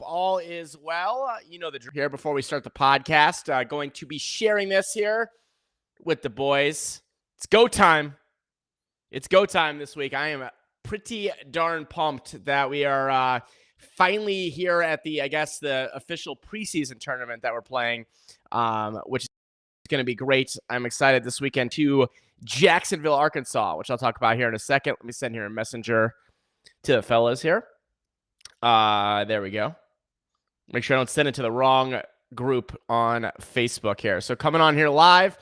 all is well. The here before we start the podcast, going to be sharing this here with the boys. It's go time. It's go time this week. I am pretty darn pumped that we are finally here at the official preseason tournament that we're playing, which is going to be great. I'm excited this weekend to Jacksonville, Arkansas, which I'll talk about here in a second. Let me send here a messenger to the fellas here. There we go. Make sure I don't send it to the wrong group on Facebook here. So coming on here live,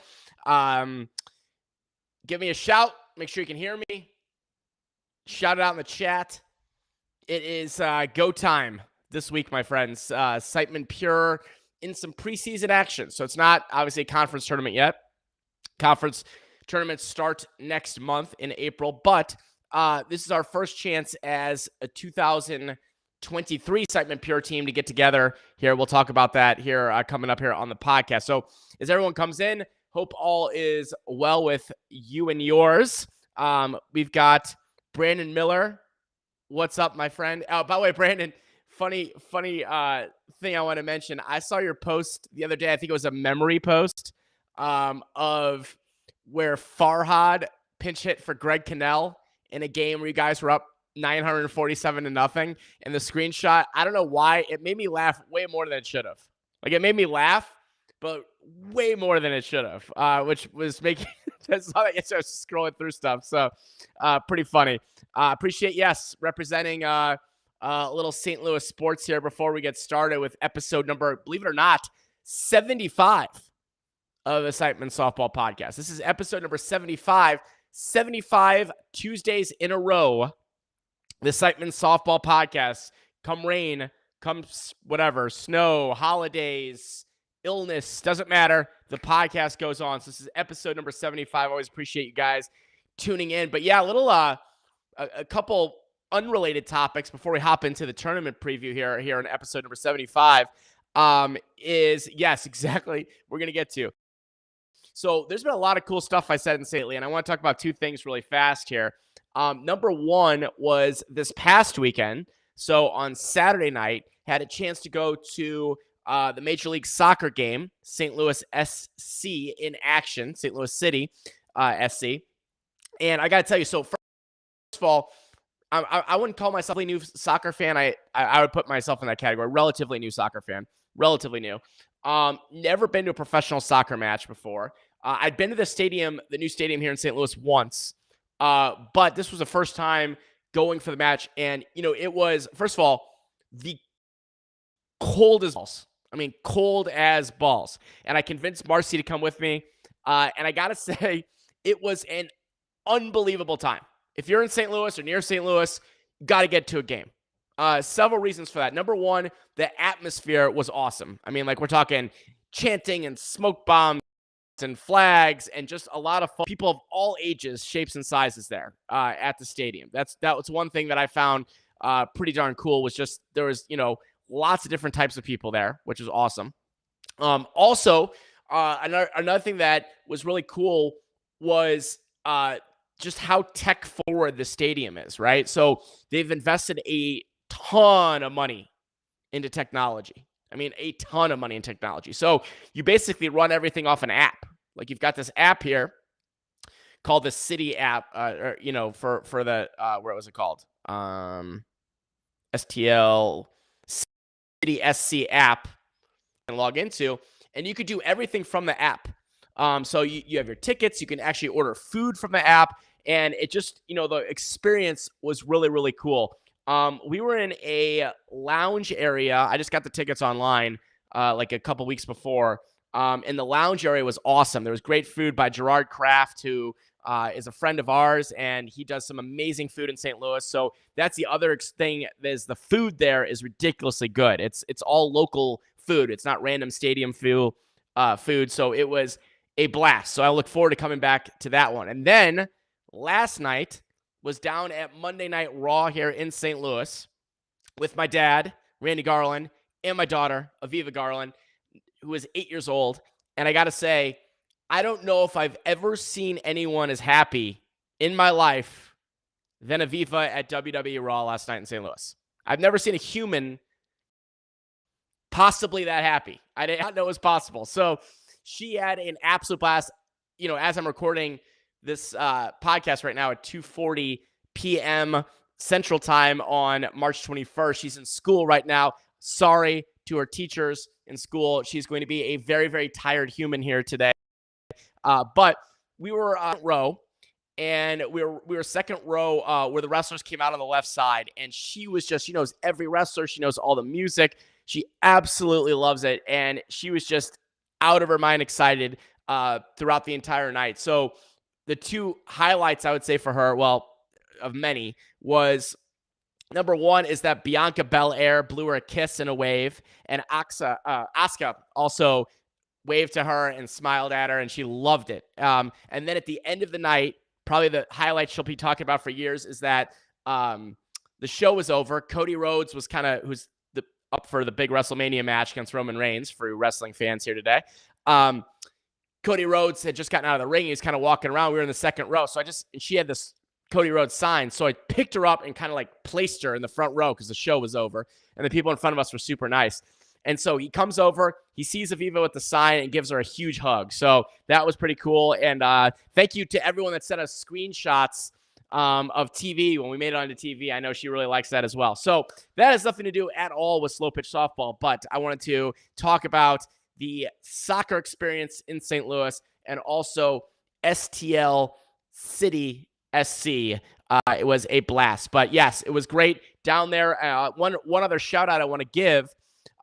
give me a shout. Make sure you can hear me. Shout it out in the chat. It is go time this week, my friends. Siteman Pure in some preseason action. So it's not obviously a conference tournament yet. Conference tournaments start next month in April, but this is our first chance as a 2023 Siteman Pure team to get together here. We'll talk about that here coming up here on the podcast. So as everyone comes in, hope all is well with you and yours. We've got Brandon Miller. What's up, my friend? Oh, by the way, Brandon, funny thing I want to mention. I saw your post the other day. I think it was a memory post of where Farhad pinch hit for Greg Cannell in a game where you guys were up 947-0. And the screenshot, I don't know why, it made me laugh way more than it should have. Like, it made me laugh, but way more than it should have, which was making I saw that yesterday. I was scrolling through stuff. So pretty funny. Appreciate, yes, representing a little St. Louis sports here before we get started with episode number, believe it or not, 75 of the Siteman Softball podcast. This is episode number 75. 75 Tuesdays in a row. The Siteman Softball podcast. Come rain, come whatever, snow, holidays, illness, doesn't matter. The podcast goes on. So this is episode number 75. Always appreciate you guys tuning in. But yeah, a couple unrelated topics before we hop into the tournament preview here in episode number 75 is, yes, exactly, we're going to get to. So there's been a lot of cool stuff I said in lately, and I want to talk about two things really fast here. Number one was this past weekend. So on Saturday night, had a chance to go to the Major League Soccer game, St. Louis SC in action, St. Louis City SC. And I got to tell you, so first of all, I wouldn't call myself a new soccer fan. I would put myself in that category. Relatively new soccer fan. Relatively new. Never been to a professional soccer match before. I'd been to the new stadium here in St. Louis once, but this was the first time going for the match. And, it was, first of all, the cold as balls. I mean, cold as balls. And I convinced Marcy to come with me. And I got to say, it was an unbelievable time. If you're in St. Louis or near St. Louis, you got to get to a game. Several reasons for that. Number one, the atmosphere was awesome. I mean, like, we're talking chanting and smoke bombs and flags and just a lot of fun. People of all ages, shapes, and sizes there at the stadium. That was one thing that I found pretty darn cool, was just there was, lots of different types of people there, which is awesome. Also, another thing that was really cool was just how tech forward the stadium is, right? So they've invested a ton of money into technology. I mean, a ton of money in technology. So you basically run everything off an app. Like, you've got this app here called the City app, for the, what was it called? STL City SC app and log into, and you could do everything from the app. So you have your tickets, you can actually order food from the app, and it just, the experience was really, really cool. We were in a lounge area. I just got the tickets online like a couple weeks before, and the lounge area was awesome. There was great food by Gerard Kraft, who is a friend of ours, and he does some amazing food in St. Louis. So that's the other thing, is the food there is ridiculously good. It's all local food. It's not random stadium food. So it was a blast. So I look forward to coming back to that one. And then last night was down at Monday Night Raw here in St. Louis with my dad, Randy Garland, and my daughter, Aviva Garland, who is 8 years old. And I got to say, I don't know if I've ever seen anyone as happy in my life than Aviva at WWE Raw last night in St. Louis. I've never seen a human possibly that happy. I did not know it was possible. So she had an absolute blast. As I'm recording this podcast right now at 2:40 p.m. Central Time on March 21st. She's in school right now. Sorry to her teachers in school. She's going to be a very, very tired human here today. But we were row, and we were second row where the wrestlers came out on the left side, and she was she knows every wrestler. She knows all the music. She absolutely loves it, and she was just out of her mind excited throughout the entire night. So the two highlights I would say for her, well, of many, was number one is that Bianca Belair blew her a kiss and a wave, and Asuka also waved to her and smiled at her, and she loved it. And then at the end of the night, probably the highlight she'll be talking about for years is that the show was over. Cody Rhodes was who's up for the big WrestleMania match against Roman Reigns for wrestling fans here today. Cody Rhodes had just gotten out of the ring. He was kind of walking around. We were in the second row. So she had this Cody Rhodes sign. So I picked her up and kind of placed her in the front row because the show was over. And the people in front of us were super nice. And so he comes over, he sees Aviva with the sign and gives her a huge hug. So that was pretty cool. And thank you to everyone that sent us screenshots of TV when we made it onto TV. I know she really likes that as well. So that has nothing to do at all with slow pitch softball, but I wanted to talk about the soccer experience in St. Louis and also STL City SC. It was a blast, but yes, it was great down there. One other shout out I want to give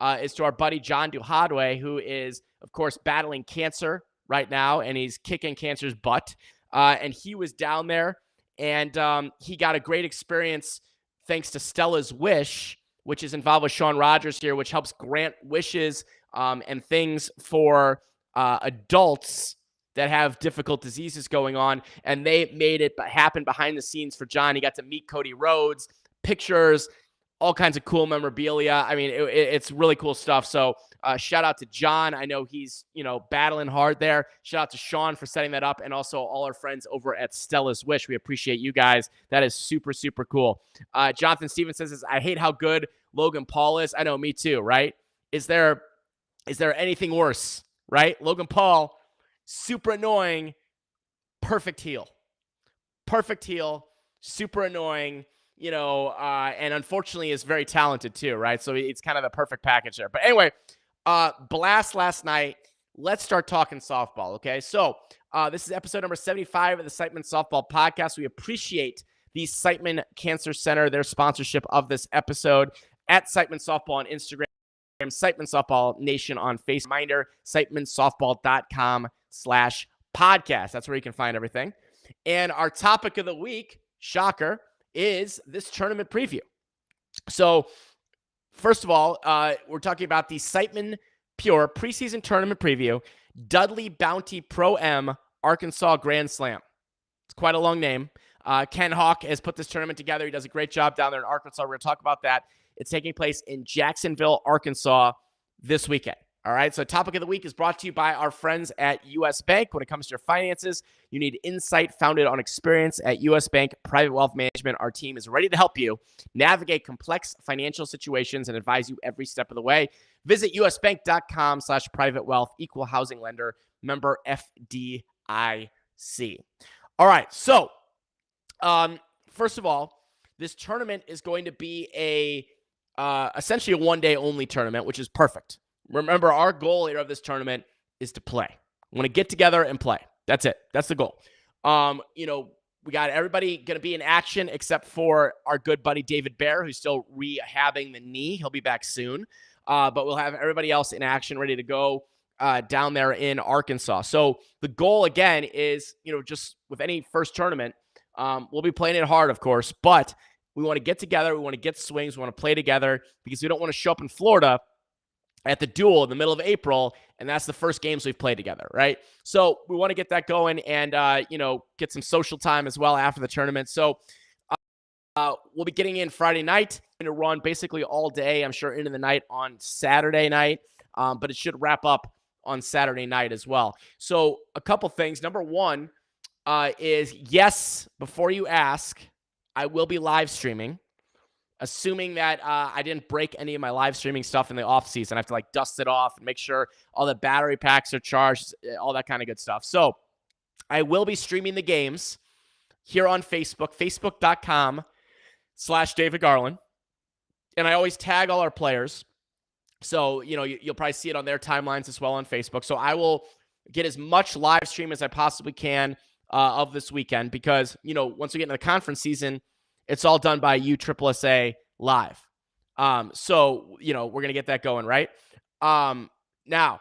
is to our buddy John Duhadwe, who is, of course, battling cancer right now, and he's kicking cancer's butt. And he was down there, and he got a great experience thanks to Stella's Wish, which is involved with Sean Rogers here, which helps grant wishes and things for adults that have difficult diseases going on. And they made it happen behind the scenes for John. He got to meet Cody Rhodes, pictures, all kinds of cool memorabilia. I mean, it's really cool stuff. So shout out to John. I know he's, battling hard there. Shout out to Sean for setting that up, and also all our friends over at Stella's Wish. We appreciate you guys. That is super, super cool. Jonathan Stevens says, I hate how good Logan Paul is. I know, me too, right? Is there anything worse, right? Logan Paul, super annoying, perfect heel. Perfect heel, super annoying, and unfortunately is very talented too, right? So it's kind of the perfect package there. But anyway, blast last night. Let's start talking softball, okay? So this is episode number 75 of the Siteman Softball Podcast. We appreciate the Siteman Cancer Center, their sponsorship of this episode, at Siteman Softball on Instagram, Siteman Softball Nation on Facebook. Reminder, sitemansoftball.com/podcast. That's where you can find everything. And our topic of the week, shocker, is this tournament preview. So first of all, we're talking about the Siteman Pure preseason tournament preview, Dudley Bounty Pro-M Arkansas Grand Slam. It's quite a long name. Ken Hawk has put this tournament together. He does a great job down there in Arkansas. We're going to talk about that. It's taking place in Jacksonville, Arkansas this weekend. All right, so topic of the week is brought to you by our friends at U.S. Bank. When it comes to your finances, you need insight founded on experience at U.S. Bank Private Wealth Management. Our team is ready to help you navigate complex financial situations and advise you every step of the way. Visit usbank.com/privatewealth, equal housing lender, member FDIC. All right, so first of all, this tournament is going to be essentially a one-day only tournament, which is perfect. Remember, our goal here of this tournament is to play. We want to get together and play. That's it. That's the goal. We got everybody going to be in action except for our good buddy David Bear, who's still rehabbing the knee. He'll be back soon. But we'll have everybody else in action, ready to go down there in Arkansas. So the goal, again, is, just with any first tournament, we'll be playing it hard, of course, but we want to get together. We want to get swings. We want to play together because we don't want to show up in Florida at the Duel in the middle of April, and that's the first games we've played together, right? So we want to get that going and, get some social time as well after the tournament. So we'll be getting in Friday night and to run basically all day, I'm sure, into the night on Saturday night, but it should wrap up on Saturday night as well. So a couple things. Number one is, yes, before you ask, I will be live streaming. assuming that I didn't break any of my live streaming stuff in the off season. I have to like dust it off and make sure all the battery packs are charged, all that kind of good stuff. So I will be streaming the games here on Facebook, facebook.com/David Garland. And I always tag all our players. So, you'll probably see it on their timelines as well on Facebook. So I will get as much live stream as I possibly can of this weekend because, once we get into the conference season, it's all done by USSSA Live. So, we're going to get that going, right? Now,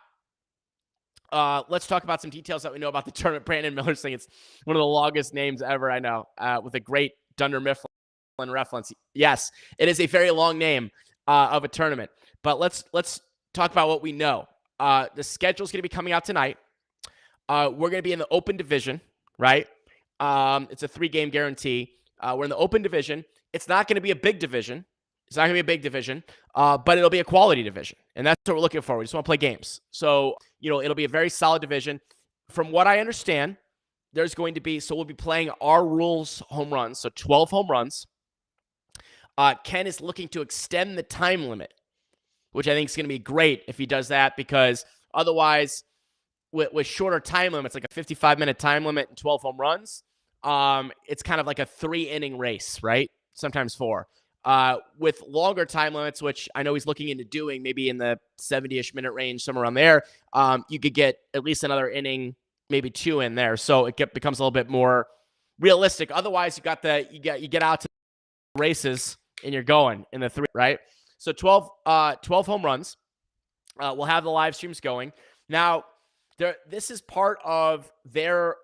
let's talk about some details that we know about the tournament. Brandon Miller's saying it's one of the longest names ever, I know, with a great Dunder Mifflin reference. Yes, it is a very long name of a tournament. But let's talk about what we know. The schedule is going to be coming out tonight. We're going to be in the open division, right? It's a 3-game guarantee. We're in the open division. It's not going to be a big division. It's not going to be a big division, but it'll be a quality division. And that's what we're looking for. We just want to play games. So, it'll be a very solid division. From what I understand, there's going to be, so we'll be playing our rules home runs, so 12 home runs. Ken is looking to extend the time limit, which I think is going to be great if he does that, because otherwise, with shorter time limits, like a 55-minute time limit and 12 home runs, it's kind of like a 3-inning race, right? Sometimes 4. With longer time limits, which I know he's looking into doing, maybe in the 70-ish minute range, somewhere around there, you could get at least another inning, maybe 2 in there. So it becomes a little bit more realistic. Otherwise, you get out to races and you're going in the 3, right? So 12 home runs. We'll have the live streams going. Now, this is part of their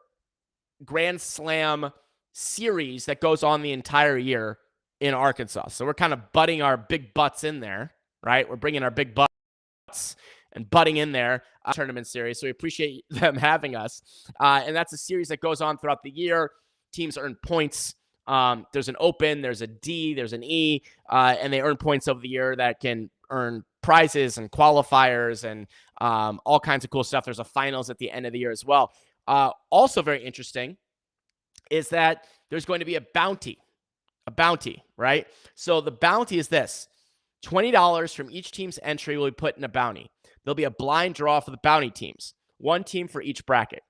Grand Slam series that goes on the entire year in Arkansas. So we're kind of butting our big butts in there, right? We're bringing our big butts and butting in there tournament series. So we appreciate them having us. And that's a series that goes on throughout the year. Teams earn points. There's an open, there's a D, there's an E, and they earn points over the year that can earn prizes and qualifiers and all kinds of cool stuff. There's a finals at the end of the year as well. Also very interesting is that there's going to be a bounty, right? So the bounty is this: $20 from each team's entry will be put in a bounty. There'll be a blind draw for the bounty teams, 1 team for each bracket.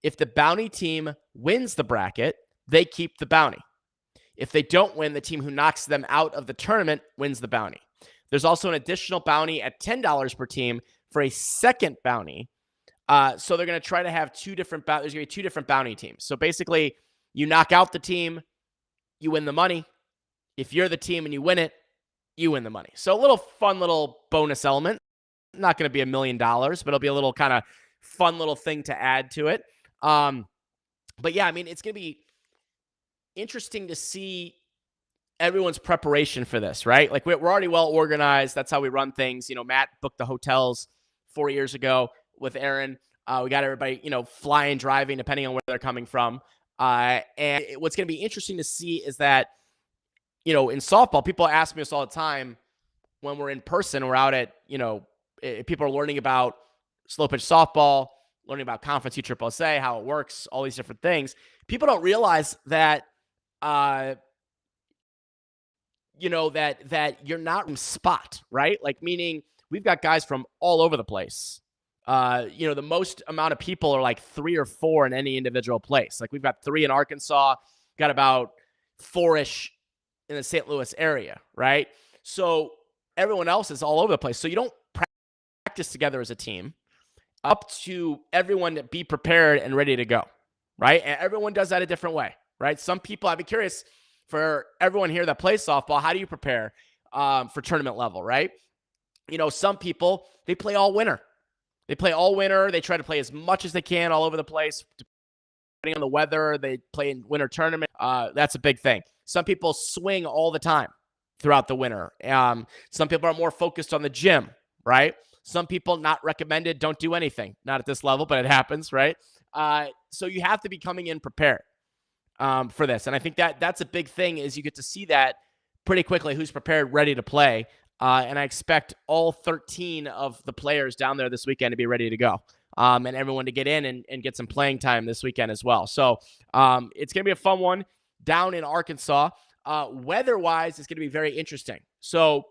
If the bounty team wins the bracket, they keep the bounty. If they don't win, the team who knocks them out of the tournament wins the bounty. There's also an additional bounty at $10 per team for a second bounty. So they're going to try to have 2 different bounties. There's going to be 2 different bounty teams. So basically, you knock out the team, you win the money. If you're the team and you win it, you win the money. So a little fun little bonus element. Not going to be $1 million, but it'll be a little kind of fun little thing to add to it. But yeah, I mean, it's going to be interesting to see everyone's preparation for this, right? Like we're already well organized. That's how we run things. Matt booked the hotels 4 years ago with Aaron. We got everybody, flying, driving, depending on where they're coming from. And what's going to be interesting to see is that, in softball, people ask me this all the time when we're in person. We're out at, people are learning about slow pitch softball, learning about conference USSSA, how it works, all these different things. People don't realize that, that you're not in spot, right? Like, meaning we've got guys from all over the place. The most amount of people are like 3 or 4 in any individual place. Like we've got 3 in Arkansas, got about 4-ish in the St. Louis area, right? So everyone else is all over the place. So you don't practice together as a team. Up to everyone to be prepared and ready to go, right? And everyone does that a different way, right? Some people, I'd be curious for everyone here that plays softball, how do you prepare for tournament level, right? Some people, they play all winter. They try to play as much as they can all over the place. Depending on the weather, they play in winter tournament. That's a big thing. Some people swing all the time throughout the winter. Some people are more focused on the gym, right? Some people, not recommended, don't do anything. Not at this level, but it happens, right? So you have to be coming in prepared for this. And I think that's a big thing is you get to see that pretty quickly, who's prepared, ready to play. And I expect all 13 of the players down there this weekend to be ready to go. And everyone to get in and get some playing time this weekend as well. So it's going to be a fun one down in Arkansas. Weather-wise, it's going to be very interesting. So,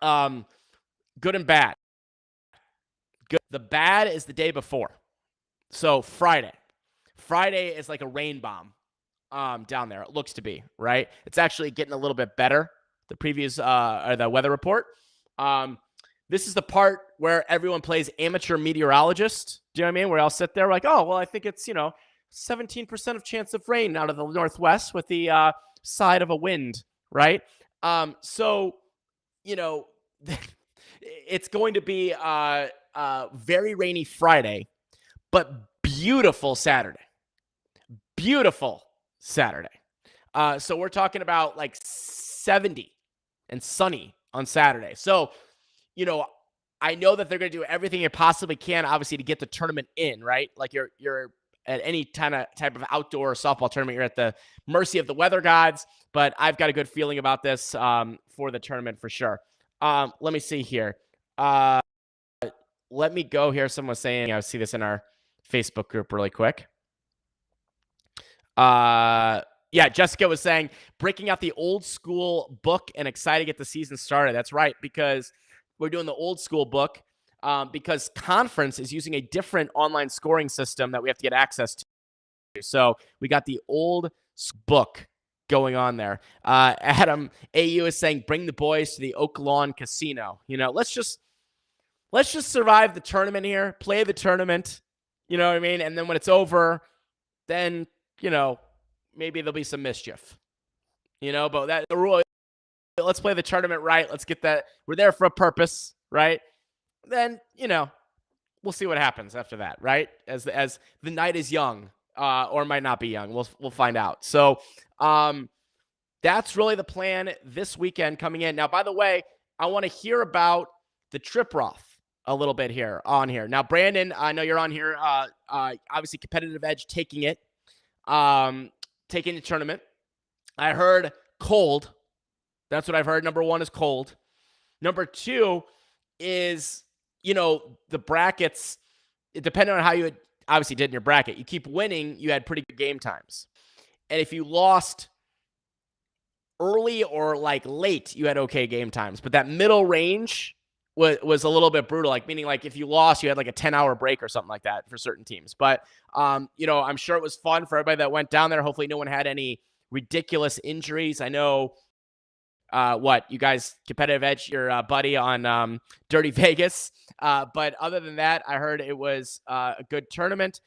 good and bad. Good. The bad is the day before. So Friday. Friday is like a rain bomb down there. It looks to be, right? It's actually getting a little bit better, the previews or the weather report. This is the part where everyone plays amateur meteorologist. Do you know what I mean? Where I'll sit there like, oh, well, I think it's, 17% of chance of rain out of the northwest with the side of a wind, right? So, it's going to be very rainy Friday, but beautiful Saturday. Beautiful Saturday. So we're talking about like 70 and sunny on Saturday. So, I know that they're going to do everything they possibly can, obviously, to get the tournament in, right? Like you're at any type of outdoor softball tournament, you're at the mercy of the weather gods. But I've got a good feeling about this for the tournament for sure. Let me see here. Let me go here. Someone was saying, I see this in our Facebook group really quick. Yeah, Jessica was saying, breaking out the old school book and excited to get the season started. That's right, because we're doing the old school book because conference is using a different online scoring system that we have to get access to. So we got the old book going on there. Adam AU is saying, bring the boys to the Oak Lawn Casino. Let's just survive the tournament here, play the tournament. You know what I mean? And then when it's over, then, maybe there'll be some mischief. But that the rule. Let's play the tournament right. Let's get that. We're there for a purpose, right? Then, we'll see what happens after that, right? As the night is young, or might not be young. We'll find out. So, that's really the plan this weekend coming in. Now, by the way, I want to hear about the Trip Roth a little bit here on here. Now, Brandon, I know you're on here. Obviously, competitive edge taking it, taking the tournament. I heard cold. That's what I've heard. Number one is cold. Number two is, the brackets, depending on how you obviously did in your bracket, you keep winning, you had pretty good game times. And if you lost early or like late, you had okay game times. But that middle range was a little bit brutal, meaning if you lost, you had like a 10-hour break or something like that for certain teams. But, I'm sure it was fun for everybody that went down there. Hopefully no one had any ridiculous injuries. I know you guys, competitive edge, your buddy on Dirty Vegas. But other than that, I heard it was a good tournament.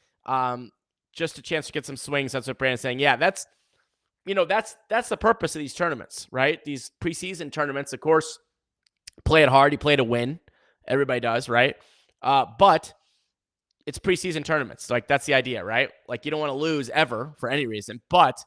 Just a chance to get some swings. That's what Brandon's saying. Yeah, that's the purpose of these tournaments, right? These preseason tournaments, of course, play it hard. You play to win. Everybody does, right? But it's preseason tournaments. So, that's the idea, right? You don't want to lose ever for any reason, but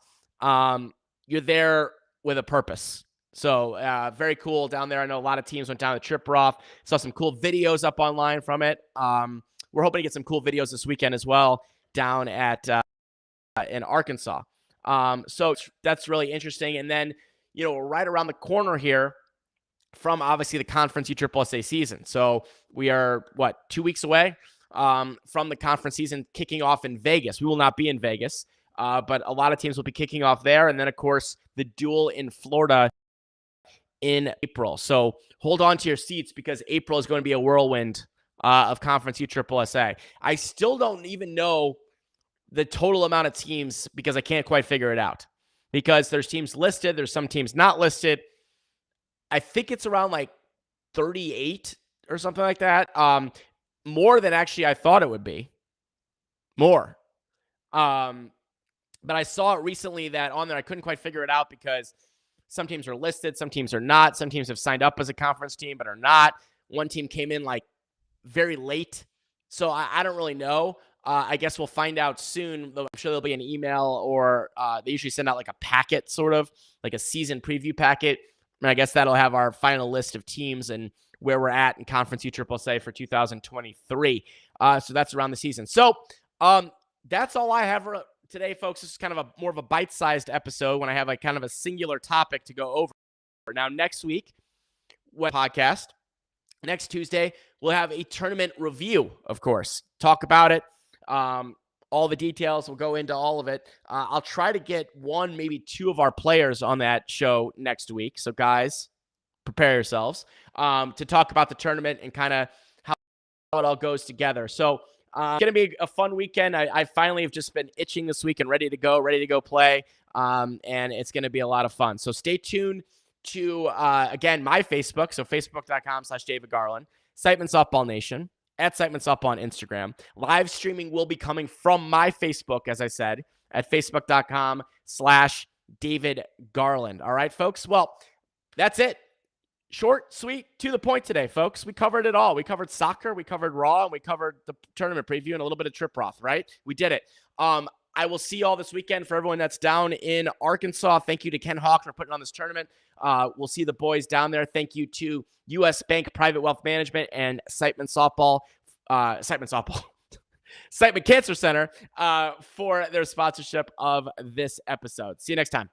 you're there with a purpose. So very cool down there. I know a lot of teams went down the Trip Roth. Saw some cool videos up online from it. We're hoping to get some cool videos this weekend as well down at in Arkansas. So that's really interesting. And then, right around the corner here from obviously the Conference USSSA season. So we are, 2 weeks away from the conference season kicking off in Vegas. We will not be in Vegas, but a lot of teams will be kicking off there. And then, of course, the duel in Florida in April. So hold on to your seats because April is going to be a whirlwind of Conference USSSA. I still don't even know the total amount of teams because I can't quite figure it out. Because there's teams listed, there's some teams not listed. I think it's around 38 or something like that. More than actually I thought it would be. More. But I saw it recently that on there I couldn't quite figure it out because some teams are listed, some teams are not. Some teams have signed up as a conference team but are not. One team came in very late. So I don't really know. I guess we'll find out soon. I'm sure there'll be an email or they usually send out a packet, sort of like a season preview packet. And I guess that'll have our final list of teams and where we're at in Conference USSSA for 2023. So that's around the season. So that's all I have for today, folks. This is kind of more of a bite-sized episode when I have kind of a singular topic to go over. Now, next week, podcast, next Tuesday, we'll have a tournament review, of course. Talk about it. All all the details. We'll go into all of it. I'll try to get one, maybe two of our players on that show next week. So, guys, prepare yourselves to talk about the tournament and kind of how it all goes together. So, it's going to be a fun weekend. I finally have just been itching this week and ready to go play. And it's going to be a lot of fun. So stay tuned to, again, my Facebook. So facebook.com/David Garland, Siteman Softball Nation, at Siteman Softball on Instagram. Live streaming will be coming from my Facebook, as I said, at facebook.com/David Garland. All right, folks. Well, that's it. Short, sweet, to the point today, folks. We covered it all. We covered soccer, we covered Raw, and we covered the tournament preview and a little bit of Trip Roth, right? We did it. I will see you all this weekend. For everyone that's down in Arkansas, thank you to Ken Hawk for putting on this tournament. We'll see the boys down there. Thank you to U.S. Bank Private Wealth Management and Siteman Cancer Center for their sponsorship of this episode. See you next time.